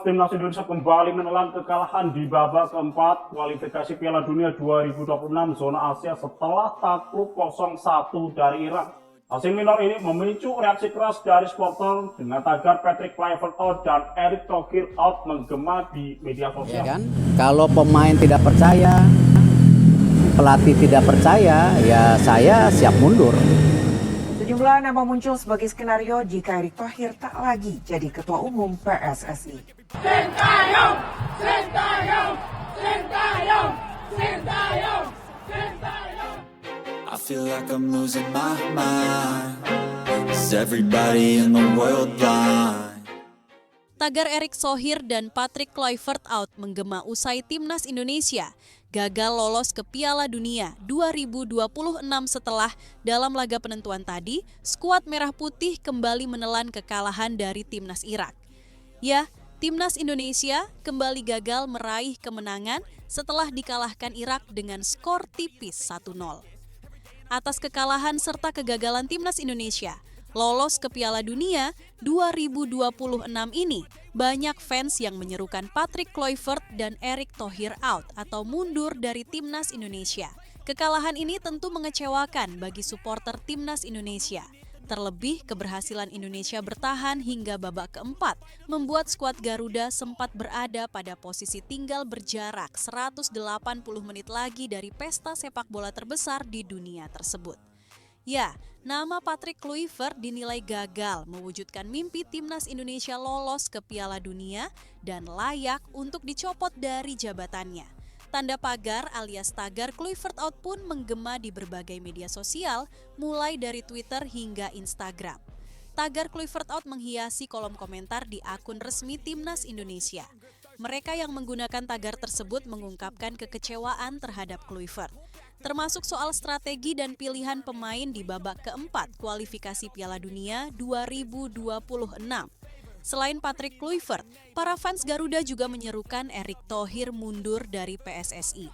timnas Indonesia kembali menelan kekalahan di babak keempat kualifikasi Piala Dunia 2026 zona Asia setelah takluk 0-1 dari Irak. Hasil minor ini memicu reaksi keras dari supporter dengan tagar Patrick Kluivert out dan Erick Thohir out menggema di media sosial. Ya kan? Kalau pemain tidak percaya, pelatih tidak percaya, ya saya siap mundur. Sejumlah nama muncul sebagai skenario jika Erick Thohir tak lagi jadi Ketua Umum PSSI. Sintayong! Sintayong! Sintayong! Sintayong! Sintayong! I feel like I'm losing my mind. Is everybody in the world blind? Tagar Erick Thohir dan Patrick Kluivert out menggema usai timnas Indonesia gagal lolos ke Piala Dunia 2026 setelah dalam laga penentuan tadi, skuad Merah Putih kembali menelan kekalahan dari timnas Irak. Ya, timnas Indonesia kembali gagal meraih kemenangan setelah dikalahkan Irak dengan skor tipis 1-0. Atas kekalahan serta kegagalan timnas Indonesia lolos ke Piala Dunia 2026 ini, banyak fans yang menyerukan Patrick Kluivert dan Erick Thohir out atau mundur dari timnas Indonesia. Kekalahan ini tentu mengecewakan bagi supporter timnas Indonesia. Terlebih keberhasilan Indonesia bertahan hingga babak keempat membuat skuad Garuda sempat berada pada posisi tinggal berjarak 180 menit lagi dari pesta sepak bola terbesar di dunia tersebut. Ya, nama Patrick Kluivert dinilai gagal mewujudkan mimpi timnas Indonesia lolos ke Piala Dunia dan layak untuk dicopot dari jabatannya. Tanda pagar alias tagar Kluivert out pun menggema di berbagai media sosial, mulai dari Twitter hingga Instagram. Tagar Kluivert out menghiasi kolom komentar di akun resmi timnas Indonesia. Mereka yang menggunakan tagar tersebut mengungkapkan kekecewaan terhadap Kluivert, termasuk soal strategi dan pilihan pemain di babak keempat kualifikasi Piala Dunia 2026. Selain Patrick Kluivert, para fans Garuda juga menyerukan Erick Thohir mundur dari PSSI.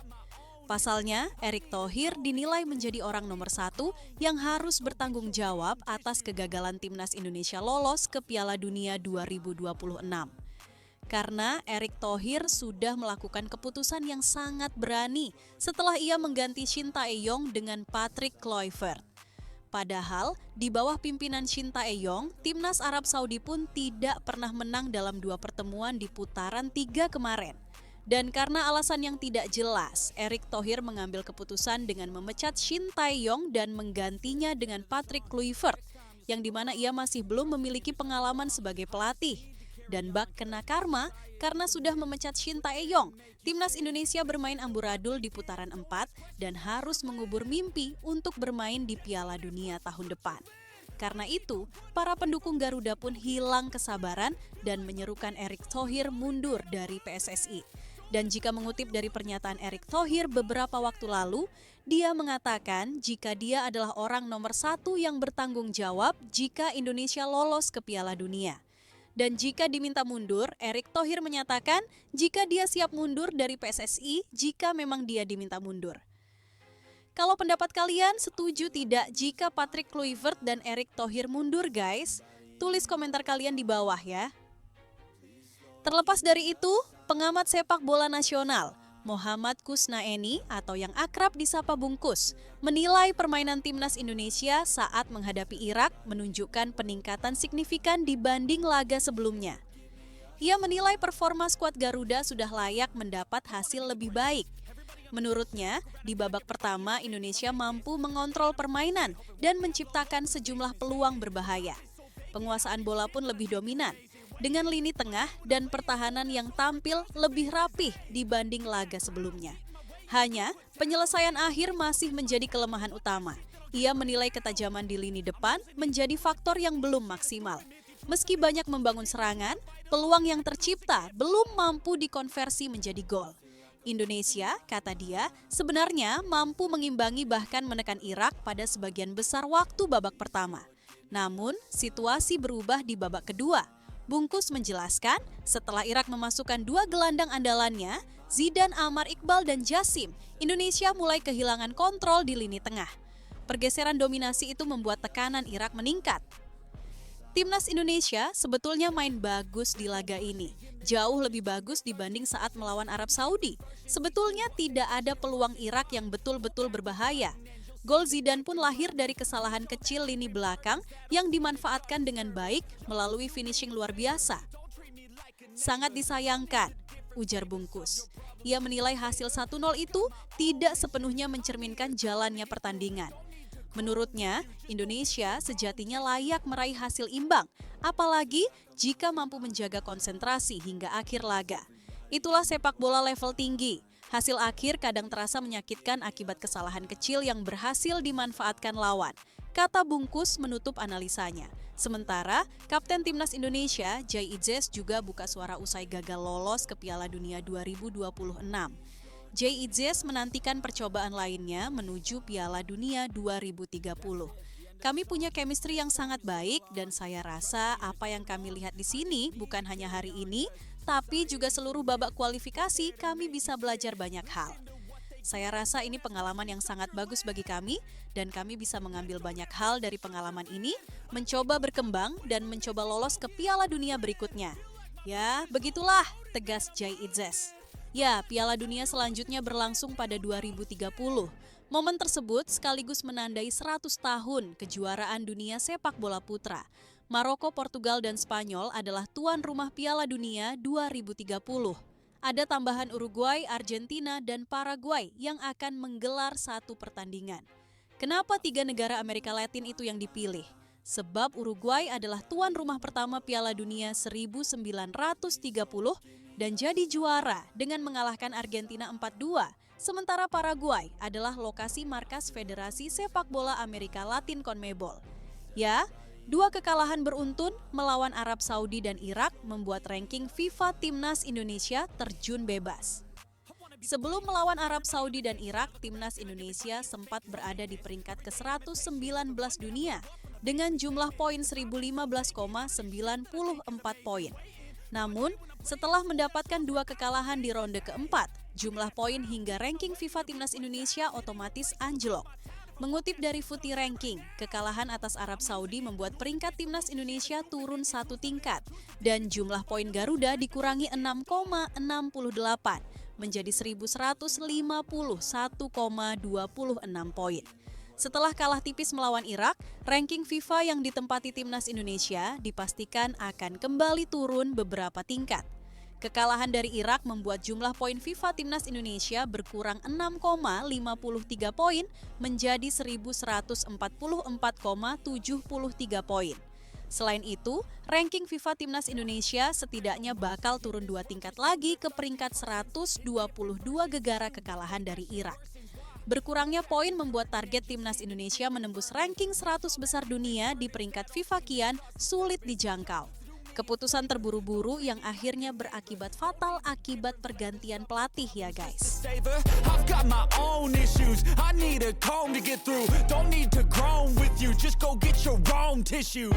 Pasalnya, Erick Thohir dinilai menjadi orang nomor satu yang harus bertanggung jawab atas kegagalan timnas Indonesia lolos ke Piala Dunia 2026. Karena Erick Thohir sudah melakukan keputusan yang sangat berani setelah ia mengganti Shin Tae-yong dengan Patrick Kluivert. Padahal di bawah pimpinan Shin Tae-yong, timnas Arab Saudi pun tidak pernah menang dalam 2 pertemuan di putaran 3 kemarin. Dan karena alasan yang tidak jelas, Erick Thohir mengambil keputusan dengan memecat Shin Tae-yong dan menggantinya dengan Patrick Kluivert, yang dimana ia masih belum memiliki pengalaman sebagai pelatih. Dan bak kena karma karena sudah memecat Shin Tae-yong. Timnas Indonesia bermain amburadul di putaran 4 dan harus mengubur mimpi untuk bermain di Piala Dunia tahun depan. Karena itu, para pendukung Garuda pun hilang kesabaran dan menyerukan Erick Thohir mundur dari PSSI. Dan jika mengutip dari pernyataan Erick Thohir beberapa waktu lalu, dia mengatakan jika dia adalah orang nomor 1 yang bertanggung jawab jika Indonesia lolos ke Piala Dunia. Dan jika diminta mundur, Erick Thohir menyatakan jika dia siap mundur dari PSSI jika memang dia diminta mundur. Kalau pendapat kalian setuju tidak jika Patrick Kluivert dan Erick Thohir mundur guys? Tulis komentar kalian di bawah ya. Terlepas dari itu, pengamat sepak bola nasional Muhammad Kusnaeni atau yang akrab disapa Bungkus menilai permainan timnas Indonesia saat menghadapi Irak menunjukkan peningkatan signifikan dibanding laga sebelumnya. Ia menilai performa skuad Garuda sudah layak mendapat hasil lebih baik. Menurutnya, di babak pertama Indonesia mampu mengontrol permainan dan menciptakan sejumlah peluang berbahaya. Penguasaan bola pun lebih dominan, dengan lini tengah dan pertahanan yang tampil lebih rapih dibanding laga sebelumnya. Hanya, penyelesaian akhir masih menjadi kelemahan utama. Ia menilai ketajaman di lini depan menjadi faktor yang belum maksimal. Meski banyak membangun serangan, peluang yang tercipta belum mampu dikonversi menjadi gol. Indonesia, kata dia, sebenarnya mampu mengimbangi bahkan menekan Irak pada sebagian besar waktu babak pertama. Namun, situasi berubah di babak kedua. Bungkus menjelaskan, setelah Irak memasukkan 2 gelandang andalannya, Zidane, Amar Iqbal, dan Jassim, Indonesia mulai kehilangan kontrol di lini tengah. Pergeseran dominasi itu membuat tekanan Irak meningkat. Timnas Indonesia sebetulnya main bagus di laga ini. Jauh lebih bagus dibanding saat melawan Arab Saudi. Sebetulnya tidak ada peluang Irak yang betul-betul berbahaya. Gol Zidane pun lahir dari kesalahan kecil lini belakang yang dimanfaatkan dengan baik melalui finishing luar biasa. Sangat disayangkan, ujar Bungkus. Ia menilai hasil 1-0 itu tidak sepenuhnya mencerminkan jalannya pertandingan. Menurutnya, Indonesia sejatinya layak meraih hasil imbang, apalagi jika mampu menjaga konsentrasi hingga akhir laga. Itulah sepak bola level tinggi. Hasil akhir kadang terasa menyakitkan akibat kesalahan kecil yang berhasil dimanfaatkan lawan, kata Bungkus menutup analisanya. Sementara, Kapten Timnas Indonesia, Jai Idzes juga buka suara usai gagal lolos ke Piala Dunia 2026. Jai Idzes menantikan percobaan lainnya menuju Piala Dunia 2030. Kami punya chemistry yang sangat baik dan saya rasa apa yang kami lihat di sini bukan hanya hari ini, tapi juga seluruh babak kualifikasi kami bisa belajar banyak hal. Saya rasa ini pengalaman yang sangat bagus bagi kami dan kami bisa mengambil banyak hal dari pengalaman ini, mencoba berkembang dan mencoba lolos ke Piala Dunia berikutnya. Ya, begitulah, tegas Jai Idzes. Ya, Piala Dunia selanjutnya berlangsung pada 2030. Momen tersebut sekaligus menandai 100 tahun kejuaraan dunia sepak bola putra. Maroko, Portugal, dan Spanyol adalah tuan rumah Piala Dunia 2030. Ada tambahan Uruguay, Argentina, dan Paraguay yang akan menggelar satu pertandingan. Kenapa 3 negara Amerika Latin itu yang dipilih? Sebab Uruguay adalah tuan rumah pertama Piala Dunia 1930 dan jadi juara dengan mengalahkan Argentina 4-2. Sementara Paraguay adalah lokasi markas Federasi Sepak Bola Amerika Latin CONMEBOL. Ya, 2 kekalahan beruntun melawan Arab Saudi dan Irak membuat ranking FIFA Timnas Indonesia terjun bebas. Sebelum melawan Arab Saudi dan Irak, Timnas Indonesia sempat berada di peringkat ke-119 dunia dengan jumlah poin 1015,94 poin. Namun, setelah mendapatkan 2 kekalahan di ronde keempat, jumlah poin hingga ranking FIFA Timnas Indonesia otomatis anjlok. Mengutip dari Footy Ranking, kekalahan atas Arab Saudi membuat peringkat Timnas Indonesia turun 1 tingkat dan jumlah poin Garuda dikurangi 6,68 menjadi 1151,26 poin. Setelah kalah tipis melawan Irak, ranking FIFA yang ditempati Timnas Indonesia dipastikan akan kembali turun beberapa tingkat. Kekalahan dari Irak membuat jumlah poin FIFA Timnas Indonesia berkurang 6,53 poin menjadi 1144,73 poin. Selain itu, ranking FIFA Timnas Indonesia setidaknya bakal turun 2 tingkat lagi ke peringkat 122 gegara kekalahan dari Irak. Berkurangnya poin membuat target Timnas Indonesia menembus ranking 100 besar dunia di peringkat FIFA kian sulit dijangkau. Keputusan terburu-buru yang akhirnya berakibat fatal akibat pergantian pelatih ya guys. I've got my own issues. I need a comb to get through. Don't need to groan with you. Just go get your own tissue.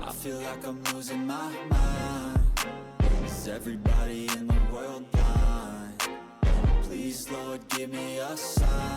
I feel like I'm losing my mind. Is everybody in the world blind? Please, Lord, give me a sign.